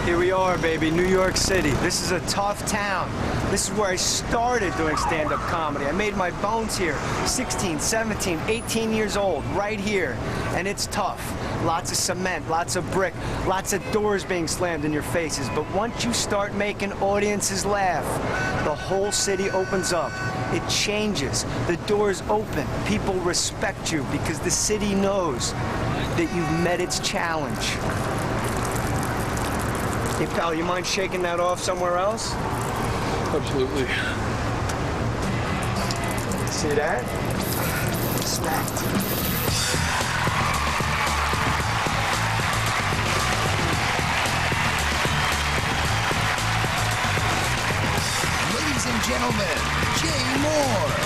Here we are, baby, New York City. This is a tough town. This is where I started doing stand-up comedy. I made my bones here, 16, 17, 18 years old, right here. And it's tough. Lots of cement, lots of brick, lots of doors being slammed in your faces. But once you start making audiences laugh, the whole city opens up. It changes. The doors open. People respect you because the city knows that you've met its challenge. Hey, pal, you mind shaking that off somewhere else? Absolutely. See that? Respect. Ladies and gentlemen, Jay Mohr.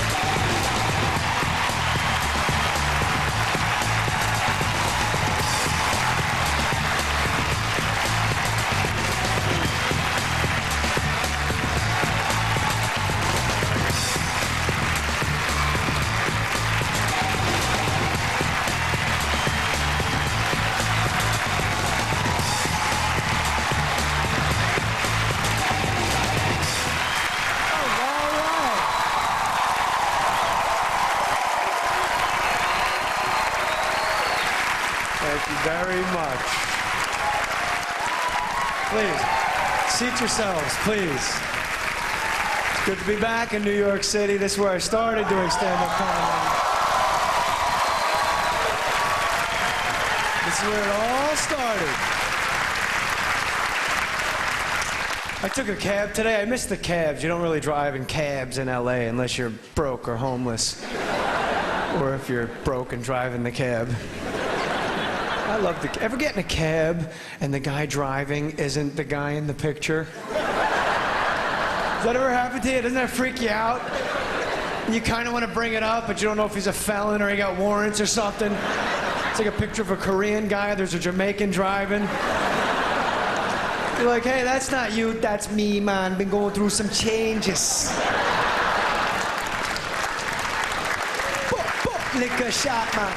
Thank you very much. Please, seat yourselves, please. It's good to be back in New York City. This is where I started doing stand-up comedy. This is where it all started. I took a cab today. I missed the cabs. You don't really drive in cabs in LA unless you're broke or homeless. Or if you're broke and driving the cab. I love the... Ever get in a cab and the guy driving isn't the guy in the picture? Does that ever happen to you? Doesn't that freak you out? You kind of want to bring it up, but you don't know if he's a felon or he got warrants or something. It's like a picture of a Korean guy. There's a Jamaican driving. You're like, hey, that's not you. That's me, man. Been going through some changes. Liquor shot, man.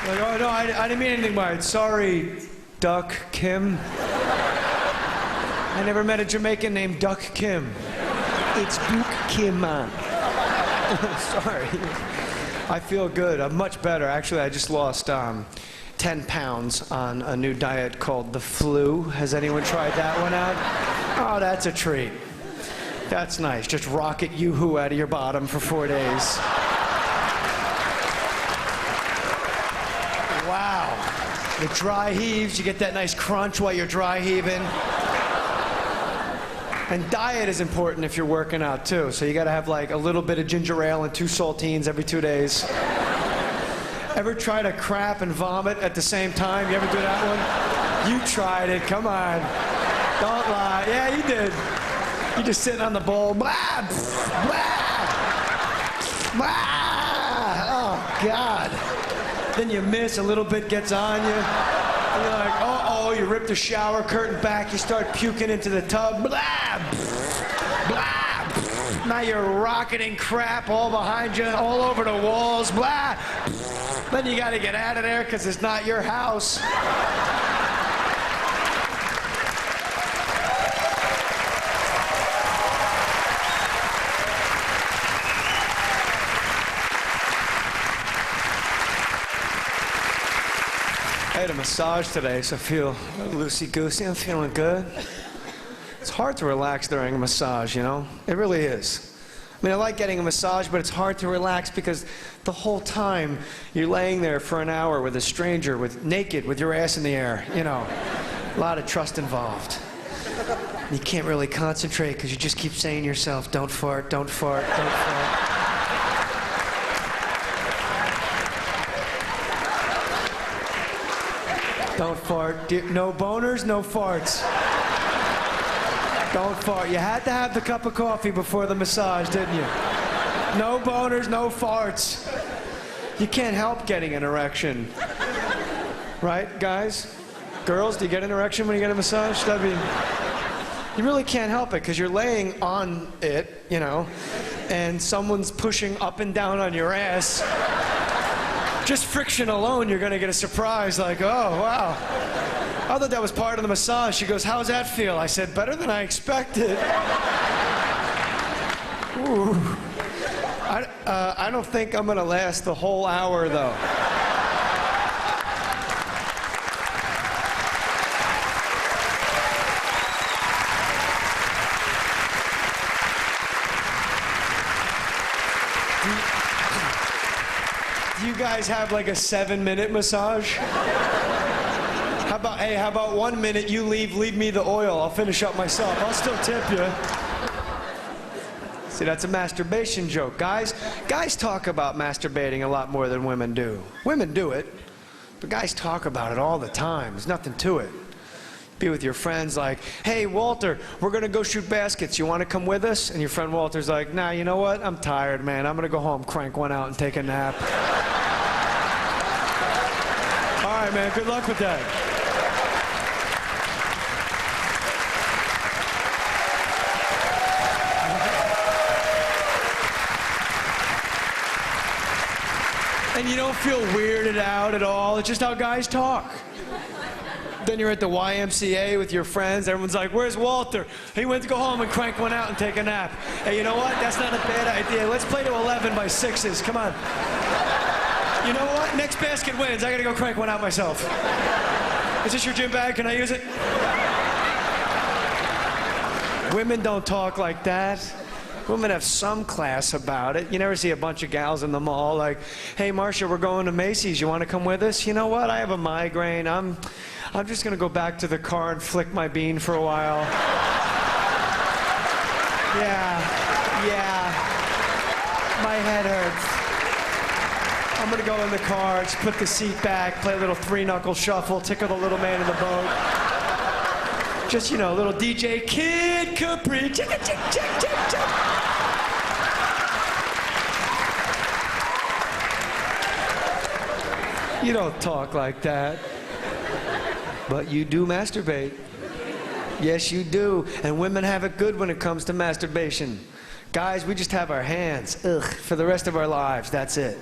Like, oh, no, I didn't mean anything by it. Sorry, Duck Kim. I never met a Jamaican named Duck Kim. It's Duke Kim, man. Sorry. I feel good. I'm much better. Actually, I just lost 10 pounds on a new diet called the Flu. Has anyone tried that one out? Oh, that's a treat. That's nice. Just rocket yoo-hoo out of your bottom for 4 days. Wow. The dry heaves, you get that nice crunch while you're dry heaving. And diet is important if you're working out too. So you gotta have like a little bit of ginger ale and 2 saltines every 2 days. Ever try to crap and vomit at the same time? You ever do that one? You tried it, come on. Don't lie. Yeah, you did. You're just sitting on the bowl. Blah, blah, blah. Oh, God. Then you miss, a little bit gets on you. And you're like, uh-oh, you rip the shower curtain back, you start puking into the tub. Blah, blah. Now you're rocketing crap all behind you, all over the walls. Blah. Then you gotta get out of there because it's not your house. I had a massage today, so I feel loosey-goosey. I'm feeling good. It's hard to relax during a massage, you know? It really is. I mean, I like getting a massage, but it's hard to relax because the whole time you're laying there for an hour with a stranger, naked, with your ass in the air, you know. A lot of trust involved. You can't really concentrate because you just keep saying to yourself, don't fart, don't fart, don't fart. Don't fart. No boners, no farts. Don't fart. You had to have the cup of coffee before the massage, didn't you? No boners, no farts. You can't help getting an erection. Right, guys? Girls, do you get an erection when you get a massage? You really can't help it because you're laying on it, you know, and someone's pushing up and down on your ass. Just friction alone, you're gonna get a surprise like, oh, wow. I thought that was part of the massage. She goes, how's that feel? I said, better than I expected. Ooh. I don't think I'm gonna last the whole hour, though. Do you guys have like a 7-minute massage? How about 1 minute, you leave me the oil. I'll finish up myself. I'll still tip you. See, that's a masturbation joke. Guys talk about masturbating a lot more than women do. Women do it, but guys talk about it all the time. There's nothing to it. Be with your friends like, hey, Walter, we're going to go shoot baskets. You want to come with us? And your friend Walter's like, nah, you know what? I'm tired, man. I'm going to go home, crank one out, and take a nap. All right, man. Good luck with that. And you don't feel weirded out at all. It's just how guys talk. Then you're at the YMCA with your friends. Everyone's like, where's Walter? He went to go home and crank one out and take a nap. Hey, you know what? That's not a bad idea. Let's play to 11 by 6s. Come on. You know what? Next basket wins. I gotta go crank one out myself. Is this your gym bag? Can I use it? Women don't talk like that. Women have some class about it. You never see a bunch of gals in the mall like, hey, Marcia, we're going to Macy's. You want to come with us? You know what? I have a migraine. I'm just going to go back to the car and flick my bean for a while. Yeah. My head hurts. I'm going to go in the car, just put the seat back, play a little three-knuckle shuffle, tickle the little man in the boat. Just, you know, a little DJ Kid Capri. Chicka, chick, chick, chick, chick. You don't talk like that. But you do masturbate. Yes, you do. And women have it good when it comes to masturbation. Guys, we just have our hands. Ugh, for the rest of our lives. That's it.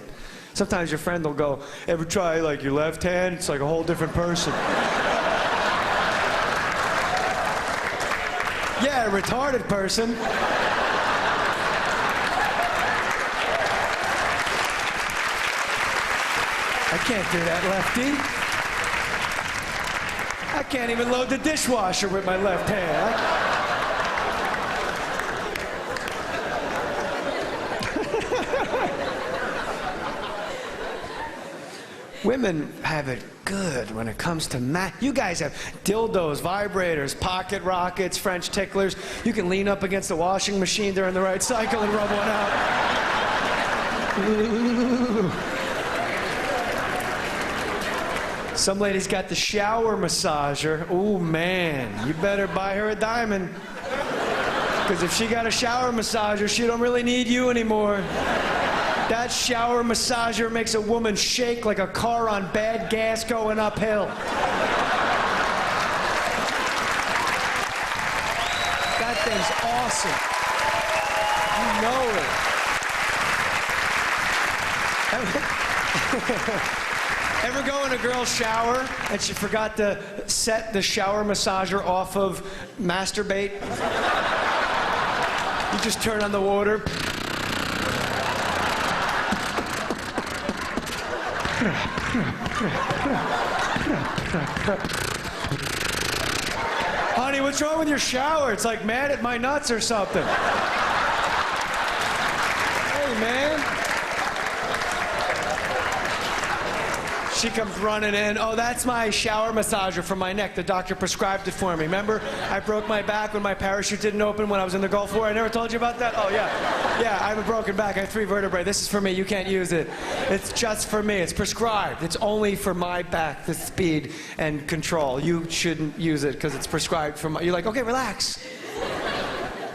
Sometimes your friend will go, ever try like your left hand? It's like a whole different person. Yeah, a retarded person. I can't do that, lefty. I can't even load the dishwasher with my left hand. Women have it good when it comes to you guys have dildos, vibrators, pocket rockets, French ticklers. You can lean up against the washing machine during the right cycle and rub one out. Ooh. Some lady's got the shower massager. Ooh, man, you better buy her a diamond. Because if she got a shower massager, she don't really need you anymore. That shower massager makes a woman shake like a car on bad gas going uphill. That thing's awesome. You know it. Ever go in a girl's shower and she forgot to set the shower massager off of masturbate? You just turn on the water. Honey, what's wrong with your shower? It's like mad at my nuts or something. Hey, man. She comes running in. Oh, that's my shower massager for my neck. The doctor prescribed it for me. Remember, I broke my back when my parachute didn't open when I was in the Gulf War. I never told you about that? Oh, yeah. Yeah, I have a broken back. I have 3 vertebrae. This is for me. You can't use it. It's just for me. It's prescribed. It's only for my back, the speed and control. You shouldn't use it because it's prescribed for my... You're like, okay, relax.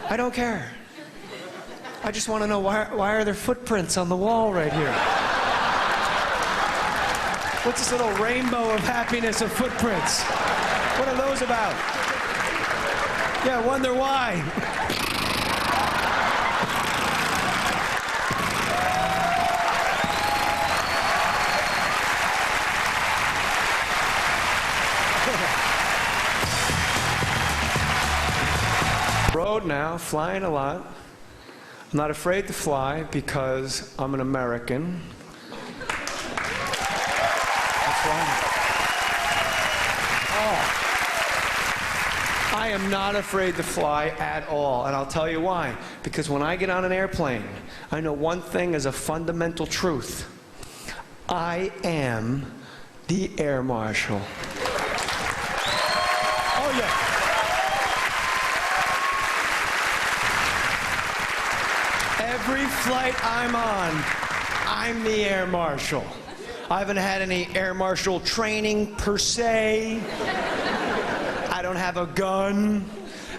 I don't care. I just want to know why are there footprints on the wall right here? What's this little rainbow of happiness of footprints? What are those about? Yeah, I wonder why. road now, flying a lot. I'm not afraid to fly because I'm an American. That's why. Oh. I am not afraid to fly at all, and I'll tell you why. Because when I get on an airplane, I know one thing is a fundamental truth. I am the Air Marshal. Oh, yeah. Every flight I'm on, I'm the Air Marshal. I haven't had any Air Marshal training per se. I don't have a gun,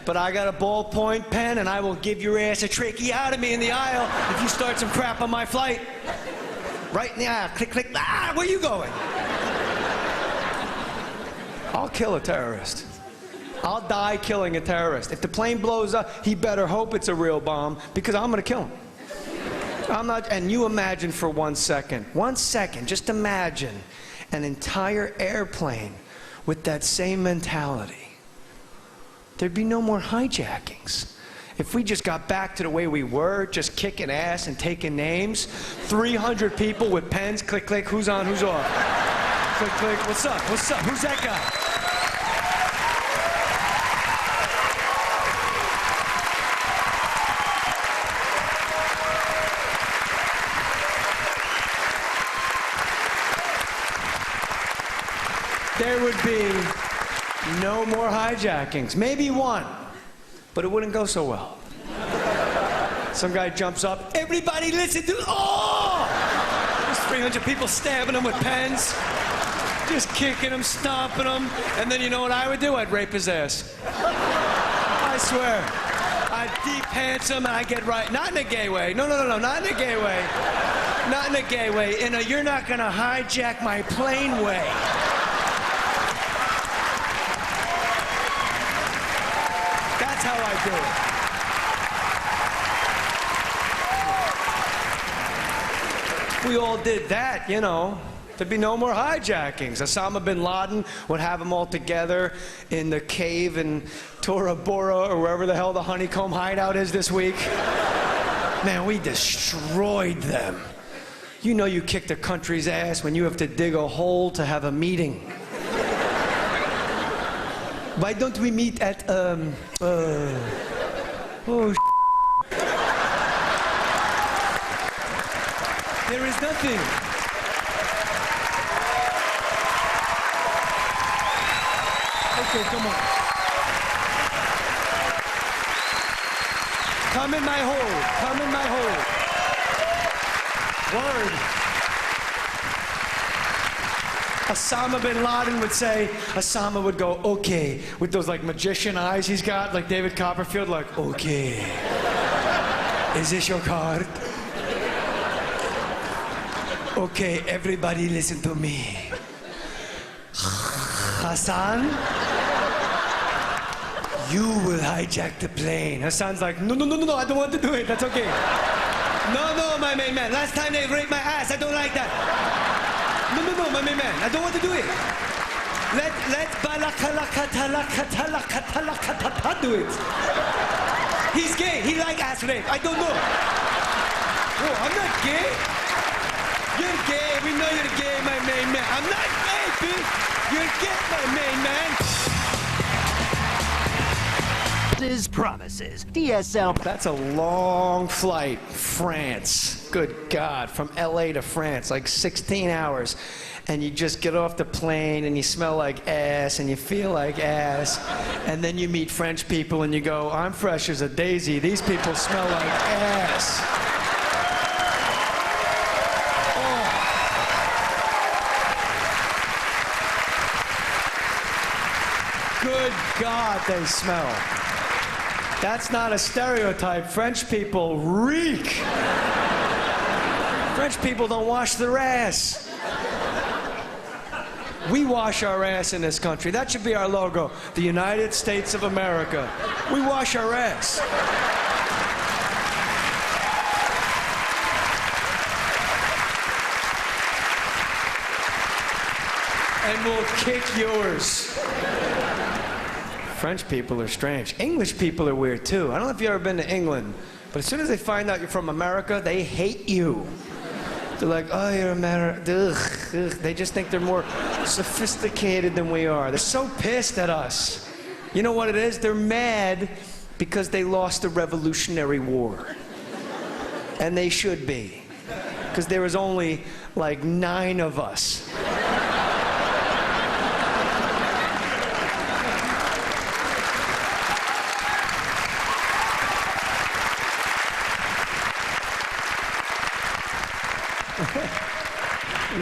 but I got a ballpoint pen and I will give your ass a tracheotomy in the aisle if you start some crap on my flight. Right in the aisle, click, click, ah, where you going? I'll kill a terrorist. I'll die killing a terrorist. If the plane blows up, he better hope it's a real bomb because I'm gonna kill him. I'm not, and you imagine for 1 second, just imagine an entire airplane with that same mentality. There'd be no more hijackings. If we just got back to the way we were, just kicking ass and taking names, 300 people with pens, click, click, who's on, who's off? Click, click, what's up, who's that guy? There would be no more hijackings. Maybe one, but it wouldn't go so well. Some guy jumps up, everybody listen to, oh! There's 300 people stabbing him with pens, just kicking him, stomping him, and then you know what I would do? I'd rape his ass. I swear. I'd deep pants him and I'd get right, not in a gay way, no, not in a gay way. Not in a gay way, in a you're not gonna hijack my plane way. That's how I do it. We all did that, you know. There'd be no more hijackings. Osama bin Laden would have them all together in the cave in Tora Bora or wherever the hell the honeycomb hideout is this week. Man, we destroyed them. You know you kicked a country's ass when you have to dig a hole to have a meeting. Why don't we meet at, There is nothing. Okay, come on. Come in my hole. Come in my hole. Word. Osama bin Laden would say, Osama would go, okay, with those like magician eyes he's got, like David Copperfield, like, okay. Is this your card? Okay, everybody listen to me. Hassan, you will hijack the plane. Hassan's like, no, I don't want to do it, that's okay. No, my main man, last time they raped my ass, I don't like that. No, my main man, I don't want to do it. Let Balakalakalakatala do it. He's gay, he like ass rape, I don't know. Whoa, I'm not gay. You're gay, we know you're gay, my main man. I'm not gay, bitch. You're gay, my main man. His promises. DSL. That's a long flight. France. Good God. From LA to France, like 16 hours. And you just get off the plane and you smell like ass and you feel like ass. And then you meet French people and you go, I'm fresh as a daisy. These people smell like ass. Good God, they smell. That's not a stereotype. French people reek. French people don't wash their ass. We wash our ass in this country. That should be our logo. The United States of America. We wash our ass. And we'll kick yours. French people are strange. English people are weird too. I don't know if you've ever been to England, but as soon as they find out you're from America, they hate you. They're like, oh, you're American. They just think they're more sophisticated than we are. They're so pissed at us. You know what it is? They're mad because they lost the Revolutionary War. And they should be. Because there was only like 9 of us.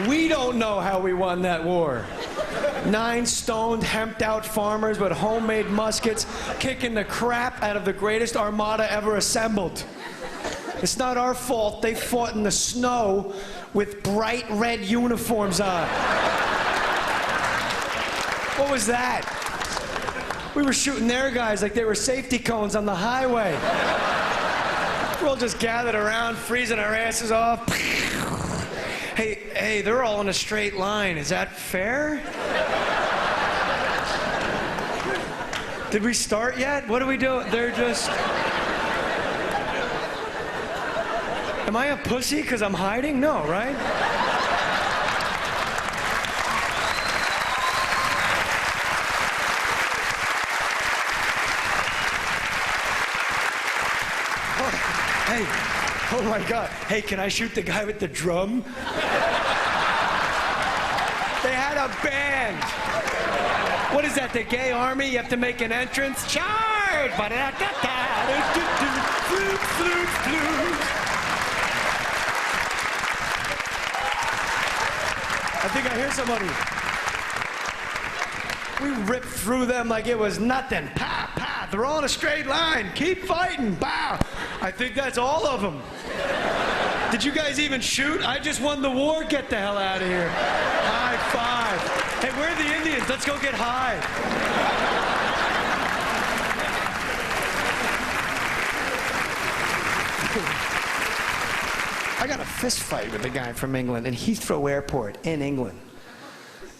We don't know how we won that war. 9 stoned, hemped-out farmers with homemade muskets kicking the crap out of the greatest armada ever assembled. It's not our fault they fought in the snow with bright red uniforms on. What was that? We were shooting their guys like they were safety cones on the highway. We're all just gathered around, freezing our asses off. Hey, they're all in a straight line. Is that fair? Did we start yet? What do we do? They're just... Am I a pussy because I'm hiding? No, right? Oh my God. Hey, can I shoot the guy with the drum? They had a band. What is that, the gay army? You have to make an entrance? Charge! I think I hear somebody. We ripped through them like it was nothing. Pa, pa. They're all in a straight line. Keep fighting. Bow. I think that's all of them. Did you guys even shoot? I just won the war. Get the hell out of here. High five. Hey, where are the Indians? Let's go get high. I got a fist fight with a guy from England in Heathrow Airport in England.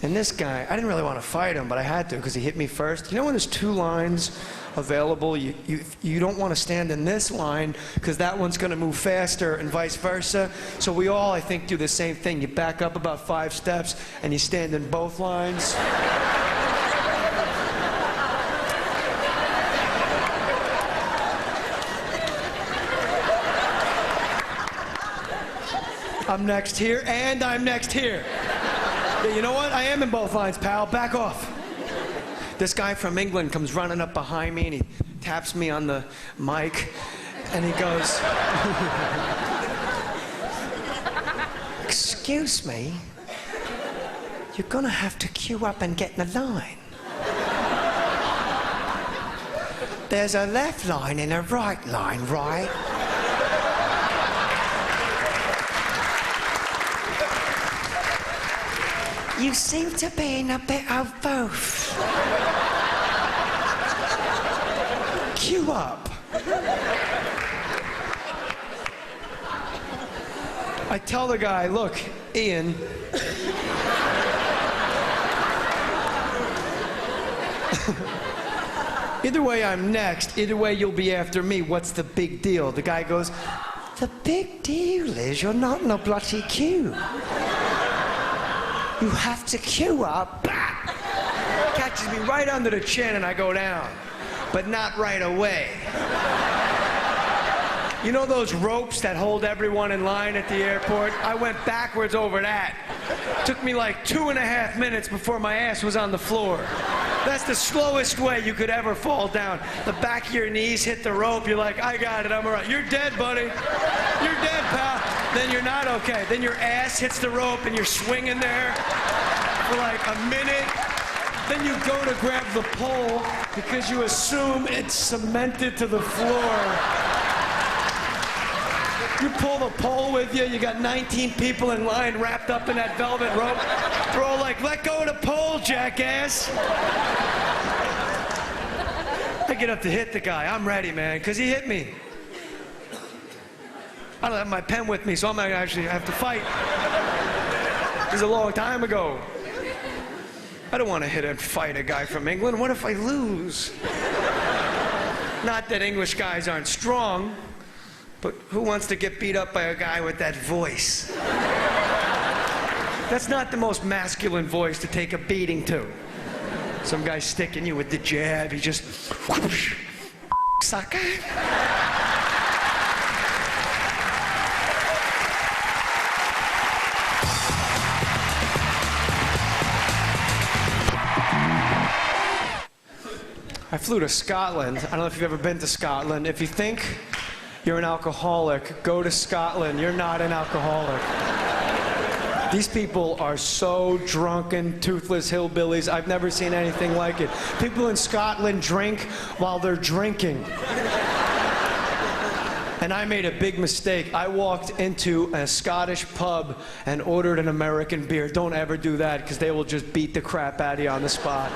And this guy, I didn't really want to fight him, but I had to because he hit me first. You know when there's 2 lines available, you don't want to stand in this line because that one's going to move faster and vice versa. So we all, I think, do the same thing. You back up about 5 steps and you stand in both lines. I'm next here and I'm next here. Yeah, you know what? I am in both lines, pal. Back off. This guy from England comes running up behind me and he taps me on the mic and he goes, "Excuse me, you're gonna have to queue up and get in the line. There's a left line and a right line, right? You seem to be in a bit of both. Queue up." I tell the guy, "Look, Ian, either way I'm next, either way you'll be after me. What's the big deal?" The guy goes, "The big deal is you're not in a bloody queue. You have to queue up." Bah! Catches me right under the chin and I go down. But not right away. You know those ropes that hold everyone in line at the airport? I went backwards over that. Took me like 2.5 minutes before my ass was on the floor. That's the slowest way you could ever fall down. The back of your knees hit the rope. You're like, "I got it, I'm all right." You're dead, buddy. You're dead, pal. Then you're not okay. Then your ass hits the rope and you're swinging there for like a minute. Then you go to grab the pole because you assume it's cemented to the floor. You pull the pole with you, you got 19 people in line wrapped up in that velvet rope. They're all like, "Let go of the pole, jackass." I get up to hit the guy. I'm ready, man, because he hit me. I don't have my pen with me, so I'm not actually have to fight. This is a long time ago. I don't want to hit and fight a guy from England. What if I lose? Not that English guys aren't strong, but who wants to get beat up by a guy with that voice? That's not the most masculine voice to take a beating to. Some guy sticking you with the jab, he just, whoosh, sucker. I flew to Scotland. I don't know if you've ever been to Scotland. If you think you're an alcoholic, go to Scotland. You're not an alcoholic. These people are so drunken, toothless hillbillies. I've never seen anything like it. People in Scotland drink while they're drinking. And I made a big mistake. I walked into a Scottish pub and ordered an American beer. Don't ever do that, because they will just beat the crap out of you on the spot.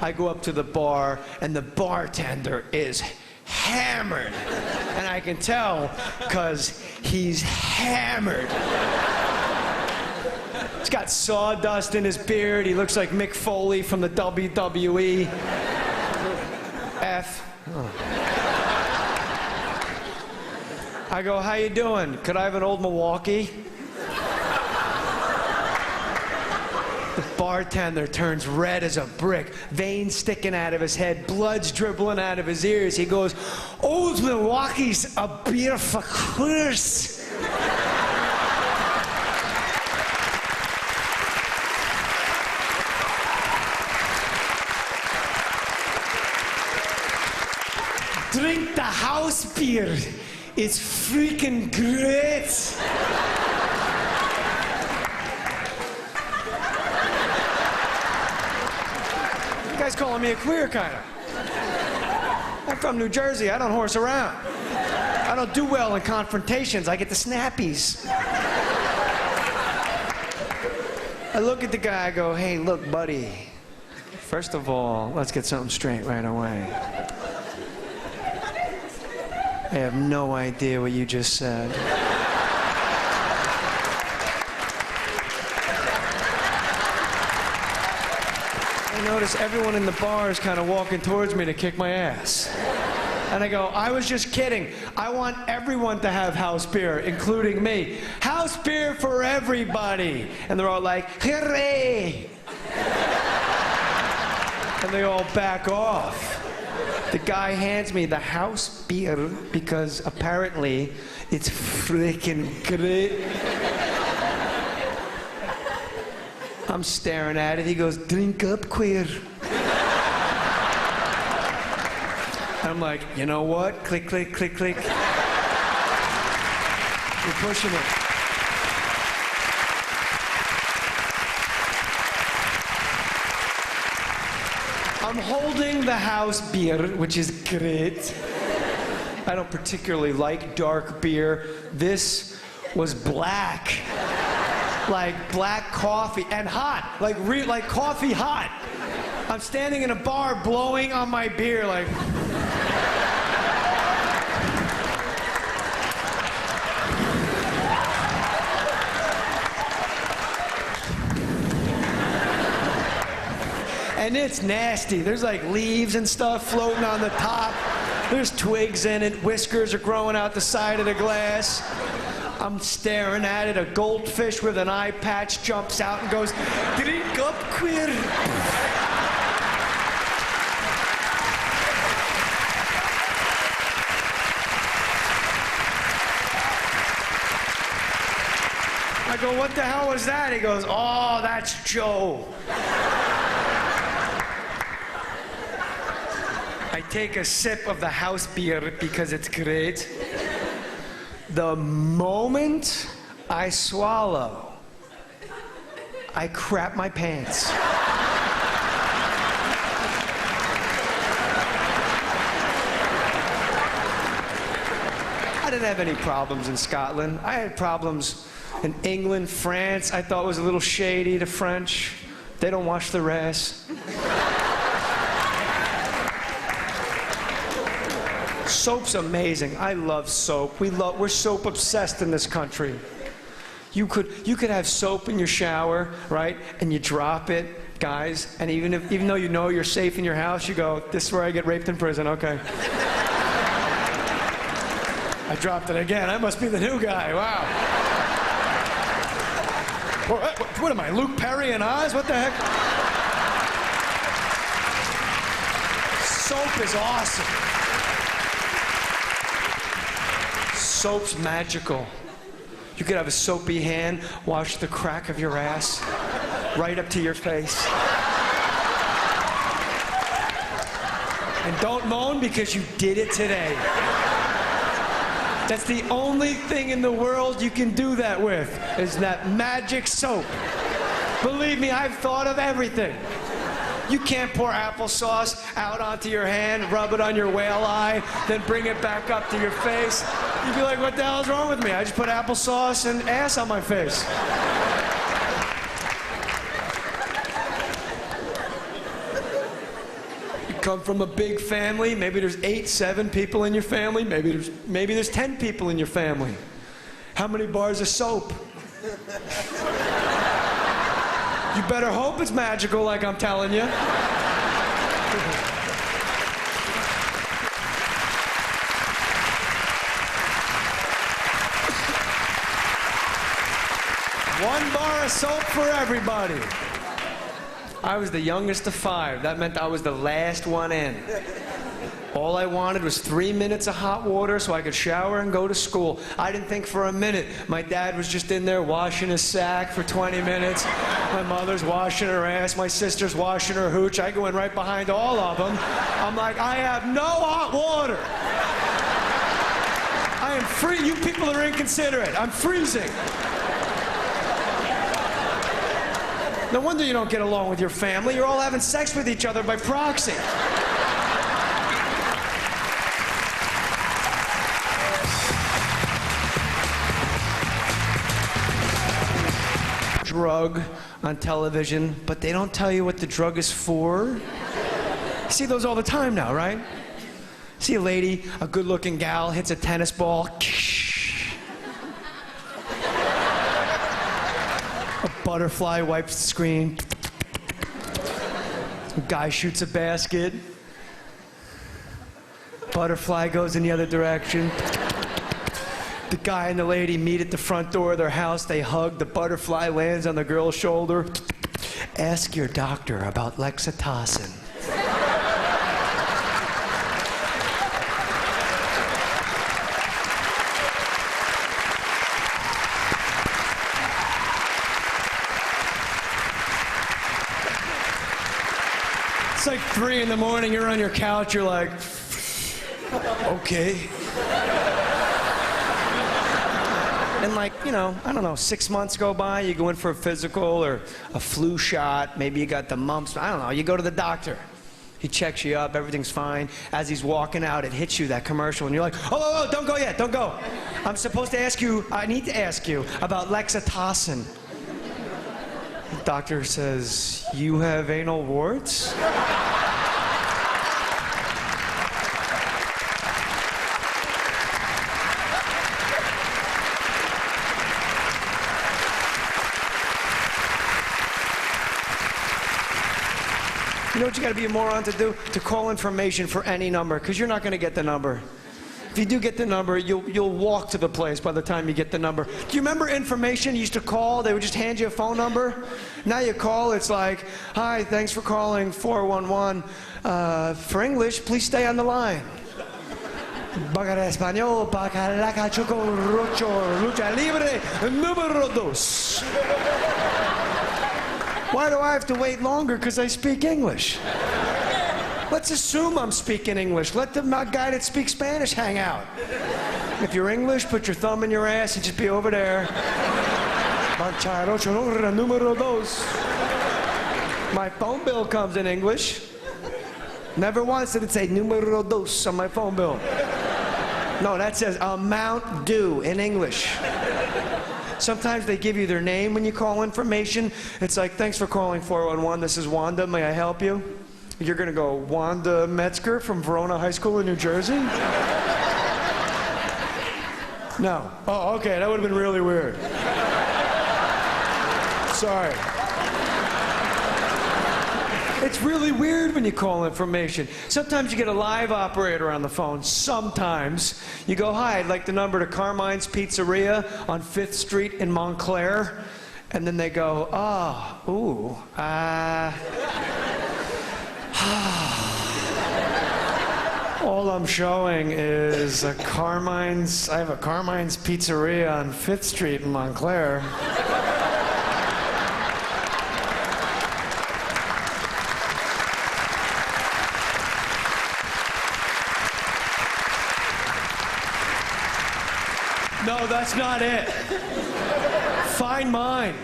I go up to the bar, and the bartender is hammered. And I can tell, because he's hammered. He's got sawdust in his beard. He looks like Mick Foley from the WWE. I go, how you doing? Could I have an old Milwaukee? The bartender turns red as a brick, veins sticking out of his head, blood's dribbling out of his ears. He goes, Old Milwaukee's a beer for queers. Drink the house beer. It's freaking great. You guys calling me a queer, kind of. I'm from New Jersey. I don't horse around. I don't do well in confrontations. I get the snappies. I look at the guy, I go, hey, look, buddy. First of all, let's get something straight right away. I have no idea what you just said. I notice everyone in the bar is kind of walking towards me to kick my ass. And I go, I was just kidding. I want everyone to have house beer, including me. House beer for everybody. And they're all like, hooray! And they all back off. The guy hands me the house beer because apparently it's freaking great. I'm staring at it. He goes, drink up, queer. I'm like, you know what? Click, click, click, click. You're pushing it. I'm holding the house beer, which is great. I don't particularly like dark beer. This was black. Like black coffee, and hot. Like coffee hot. I'm standing in a bar blowing on my beer like... And it's nasty. There's like leaves and stuff floating on the top. There's twigs in it. Whiskers are growing out the side of the glass. I'm staring at it. A goldfish with an eye patch jumps out and goes, drink up, queer. I go, what the hell was that? He goes, oh, that's Joe. I take a sip of the house beer because it's great. The moment I swallow, I crap my pants. I didn't have any problems in Scotland. I had problems in England, France. I thought was a little shady, the French. They don't wash their ass. Soap's amazing. I love soap. We're soap obsessed in this country. You could have soap in your shower, right? And you drop it, guys, and even though you know you're safe in your house, you go, this is where I get raped in prison, okay. I dropped it again. I must be the new guy, wow. What am I, Luke Perry in Oz? What the heck? Soap is awesome. Soap's magical. You could have a soapy hand wash the crack of your ass right up to your face. And don't moan because you did it today. That's the only thing in the world you can do that with, is that magic soap. Believe me, I've thought of everything. You can't pour applesauce out onto your hand, rub it on your whale eye, then bring it back up to your face. You'd be like, what the hell is wrong with me? I just put applesauce and ass on my face. Come from a big family, maybe there's 8, 7 people in your family, maybe there's 10 people in your family. How many bars of soap? You better hope it's magical like I'm telling you. One bar of soap for everybody. I was the youngest of 5. That meant I was the last one in. All I wanted was 3 minutes of hot water so I could shower and go to school. I didn't think for a minute. My dad was just in there washing his sack for 20 minutes. My mother's washing her ass. My sister's washing her hooch. I go in right behind all of them. I'm like, I have no hot water. I am free. You people are inconsiderate. I'm freezing. No wonder you don't get along with your family. You're all having sex with each other by proxy. Drug on television, but they don't tell you what the drug is for. You see those all the time now, right? See a lady, a good-looking gal, hits a tennis ball. A butterfly wipes the screen. A guy shoots a basket. Butterfly goes in the other direction. The guy and the lady meet at the front door of their house. They hug. The butterfly lands on the girl's shoulder. Ask your doctor about Lexitocin. It's like 3 in the morning, you're on your couch, you're like, okay. And like, you know, I don't know, 6 months go by, you go in for a physical or a flu shot, maybe you got the mumps, I don't know, you go to the doctor. He checks you up, everything's fine. As he's walking out, it hits you, that commercial, and you're like, oh, don't go yet, don't go. I'm supposed to ask you, I need to ask you about Lexitocin. The doctor says, you have anal warts? You know what you gotta be a moron to do? To call information for any number, because you're not gonna get the number. If you do get the number, you'll walk to the place by the time you get the number. Do you remember information you used to call? They would just hand you a phone number. Now you call, it's like, hi, thanks for calling 411. For English, please stay on the line. Para español, para la cachuco rocho, lucha libre, número 2. Why do I have to wait longer? Because I speak English. Let's assume I'm speaking English. Let the guy that speaks Spanish hang out. If you're English, put your thumb in your ass and just be over there. Número 2. My phone bill comes in English. Never once did it say número 2 on my phone bill. No, that says amount due in English. Sometimes they give you their name when you call information. It's like, thanks for calling 411. This is Wanda. May I help you? You're going to go, Wanda Metzger from Verona High School in New Jersey? No. Oh, okay. That would have been really weird. Sorry. It's really weird when you call information. Sometimes you get a live operator on the phone. Sometimes you go, hi, I'd like the number to Carmine's Pizzeria on 5th Street in Montclair. And then they go, all I'm showing is I have a Carmine's Pizzeria on 5th Street in Montclair. No, that's not it. Find mine.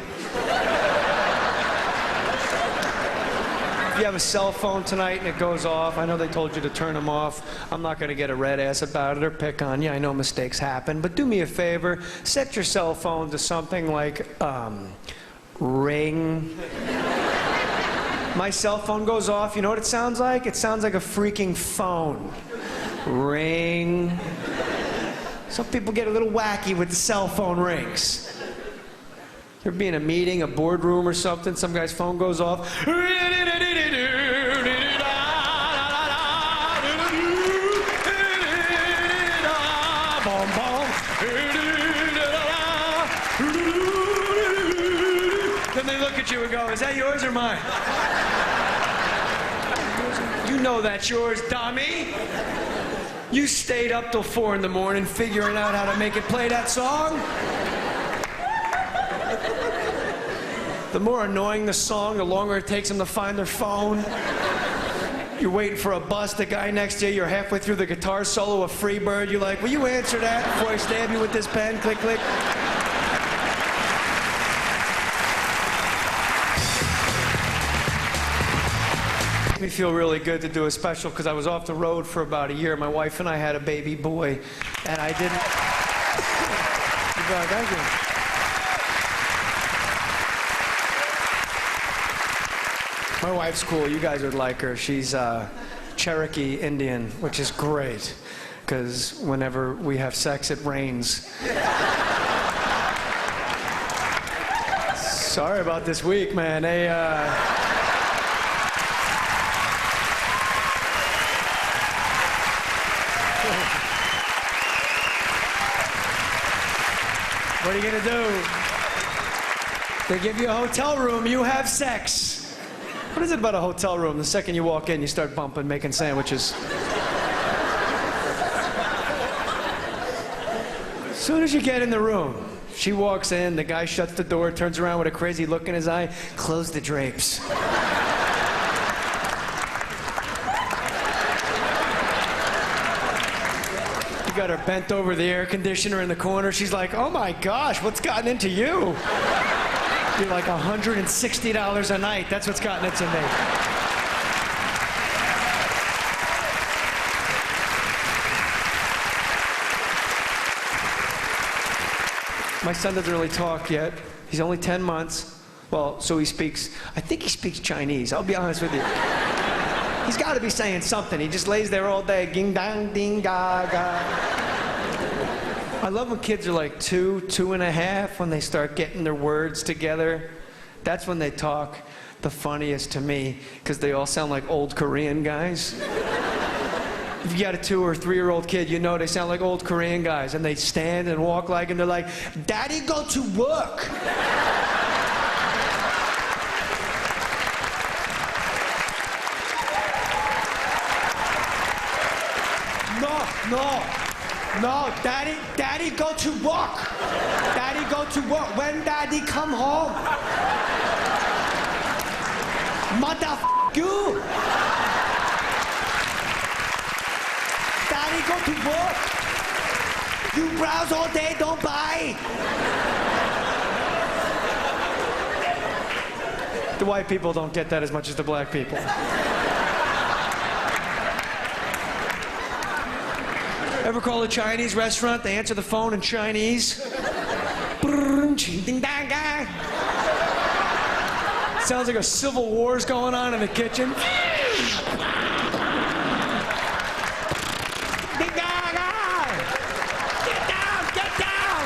If you have a cell phone tonight and it goes off, I know they told you to turn them off. I'm not going to get a red ass about it or pick on you. I know mistakes happen. But do me a favor. Set your cell phone to something like, ring. My cell phone goes off. You know what it sounds like? It sounds like a freaking phone. Ring. Some people get a little wacky with the cell phone rings. You'll be in a meeting, a boardroom or something, some guy's phone goes off. Then they look at you and go, is that yours or mine? You know that's yours, dummy. You stayed up till 4 in the morning figuring out how to make it play that song? The more annoying the song, the longer it takes them to find their phone. You're waiting for a bus, the guy next to you, you're halfway through the guitar solo of Freebird, you're like, will you answer that before I stab you with this pen? Click, click. Me feel really good to do a special because I was off the road for about a year. My wife and I had a baby boy, and I didn't. Thank you. My wife's cool. You guys would like her. She's Cherokee Indian, which is great because whenever we have sex, it rains. Sorry about this week, man. They. What are you gonna do? They give you a hotel room, you have sex. What is it about a hotel room? The second you walk in, you start bumping, making sandwiches. As soon as you get in the room, she walks in, the guy shuts the door, turns around with a crazy look in his eye, close the drapes. Got her bent over the air conditioner in the corner. She's like, oh my gosh, what's gotten into you? You're like $160 a night. That's what's gotten into me. My son doesn't really talk yet. He's only 10 months. Well, so he speaks, I think he speaks Chinese. I'll be honest with you. He's got to be saying something. He just lays there all day, ging dang, ding ga ga. I love when kids are like 2, 2.5, when they start getting their words together. That's when they talk the funniest to me, because they all sound like old Korean guys. If you got a 2 or 3-year-old kid, you know they sound like old Korean guys, and they stand and walk like, and they're like, Daddy, go to work. No, Daddy, go to work. Daddy, go to work. When Daddy come home? You. Daddy, go to work. You browse all day, don't buy. The white people don't get that as much as the black people. Ever call a Chinese restaurant? They answer the phone in Chinese. Sounds like a civil war's going on in the kitchen. Get down, get down.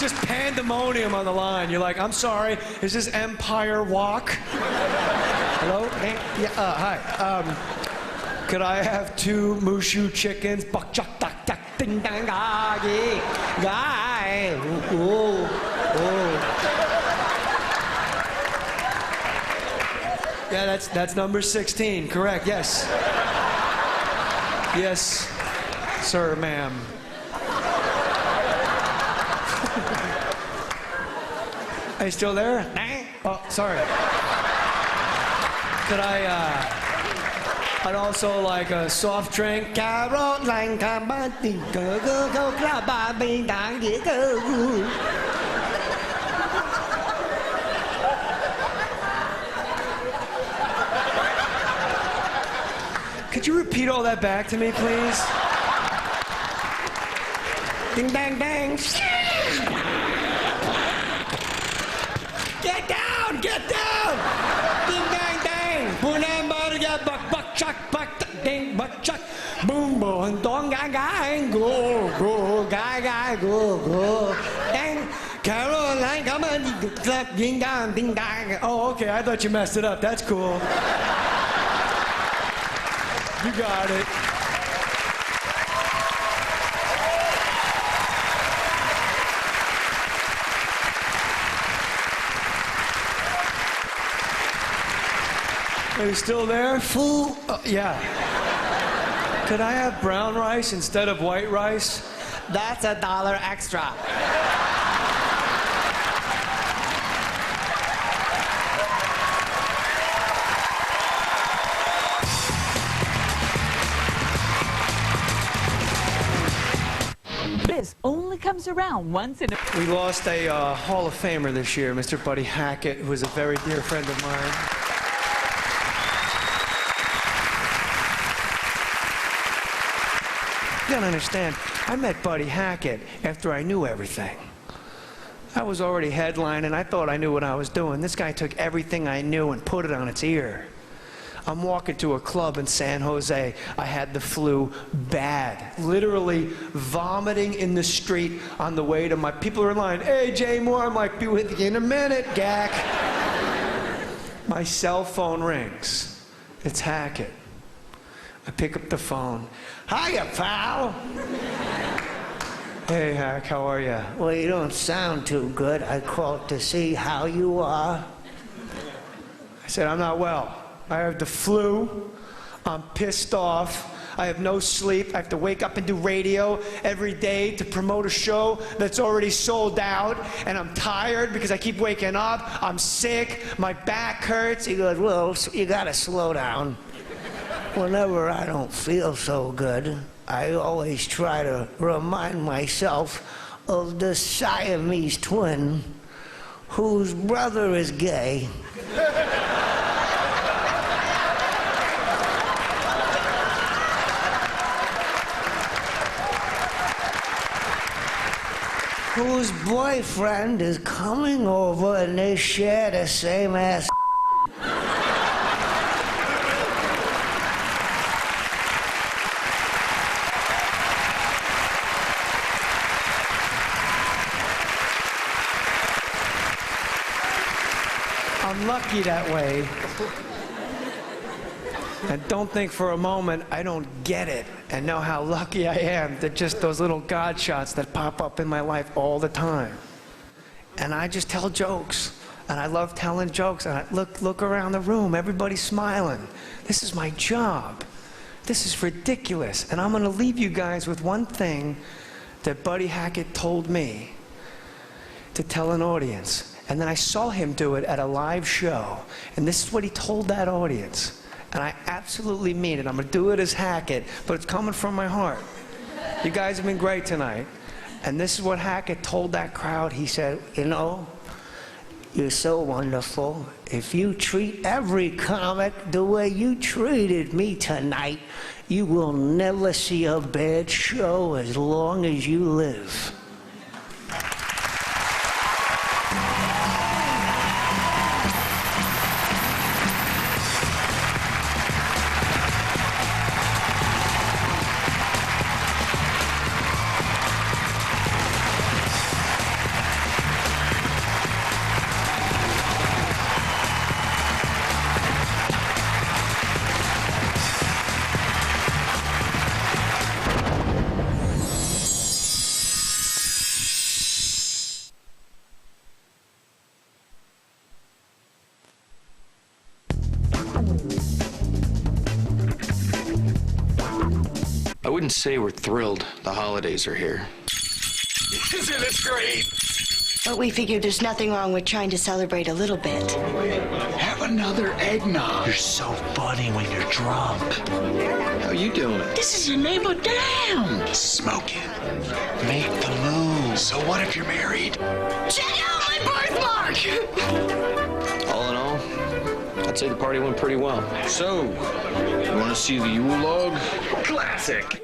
just pandemonium on the line. You're like, I'm sorry, is this Empire Walk? Hello? Yeah, hi. Could I have 2 Mushu chickens? Buck chuck duck duck ding dang guy. Ooh. Yeah, that's number 16. Correct. Yes. Yes, sir, ma'am. Are you still there? Oh, sorry. Could I'd also like a soft drink. Could you repeat all that back to me, please? Ding, bang, bang. Get down! Get down! Ding, bang, bang. Boom, buck, chuck, buck, ding, buck, chuck. Boom, boom, dong, guy, go, guy, go. Dang. Caroline, come on, ding, dong, ding, dong. Oh, okay, I thought you messed it up. That's cool. You got it. Are you still there? Fool? Yeah. Could I have brown rice instead of white rice? That's $1 extra. This only comes around once in a... We lost a Hall of Famer this year, Mr. Buddy Hackett, who was a very dear friend of mine. You don't understand. I met Buddy Hackett after I knew everything. I was already headlining. I thought I knew what I was doing. This guy took everything I knew and put it on its ear. I'm walking to a club in San Jose. I had the flu bad. Literally vomiting in the street on the way to my... People are in line. Hey, Jay Mohr. I'm like, be with you in a minute, Gak. My cell phone rings. It's Hackett. I pick up the phone. Hiya, pal. Hey, Hack, how are you? Well, you don't sound too good. I called to see how you are. I said, I'm not well. I have the flu. I'm pissed off. I have no sleep. I have to wake up and do radio every day to promote a show that's already sold out. And I'm tired because I keep waking up. I'm sick. My back hurts. He goes, well, you gotta slow down. Whenever I don't feel so good, I always try to remind myself of the Siamese twin whose brother is gay. Whose boyfriend is coming over and they share the same ass. I'm lucky that way. And don't think for a moment I don't get it and know how lucky I am that just those little God shots that pop up in my life all the time. And I just tell jokes. And I love telling jokes. And I look around the room, everybody's smiling. This is my job. This is ridiculous. And I'm going to leave you guys with one thing that Buddy Hackett told me to tell an audience. And then I saw him do it at a live show. And this is what he told that audience. And I absolutely mean it. I'm going to do it as Hackett, but it's coming from my heart. You guys have been great tonight. And this is what Hackett told that crowd. He said, You know, you're so wonderful. If you treat every comic the way you treated me tonight, you will never see a bad show as long as you live. can say we're thrilled the holidays are here. Isn't it great? But we figured there's nothing wrong with trying to celebrate a little bit. Have another eggnog. You're so funny when you're drunk. How you doing? This is your neighbor down. Smoking. Make the move. So what if you're married? Check out my birthmark! All in all, I'd say the party went pretty well. So, you want to see the Yule log? Classic.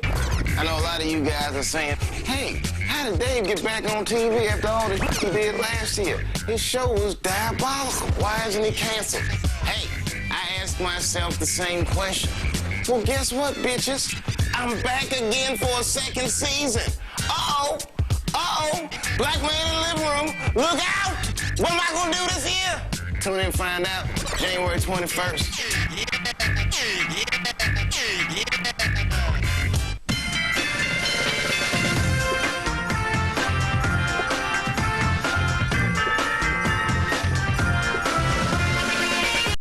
I know a lot of you guys are saying, hey, how did Dave get back on TV after all the he did last year? His show was diabolical. Why isn't he canceled? Hey, I ask myself the same question. Well, guess what, bitches? I'm back again for a second season. Uh-oh. Uh-oh. Black man in the living room. Look out. What am I going to do this year? Tune in and find out. January 21st.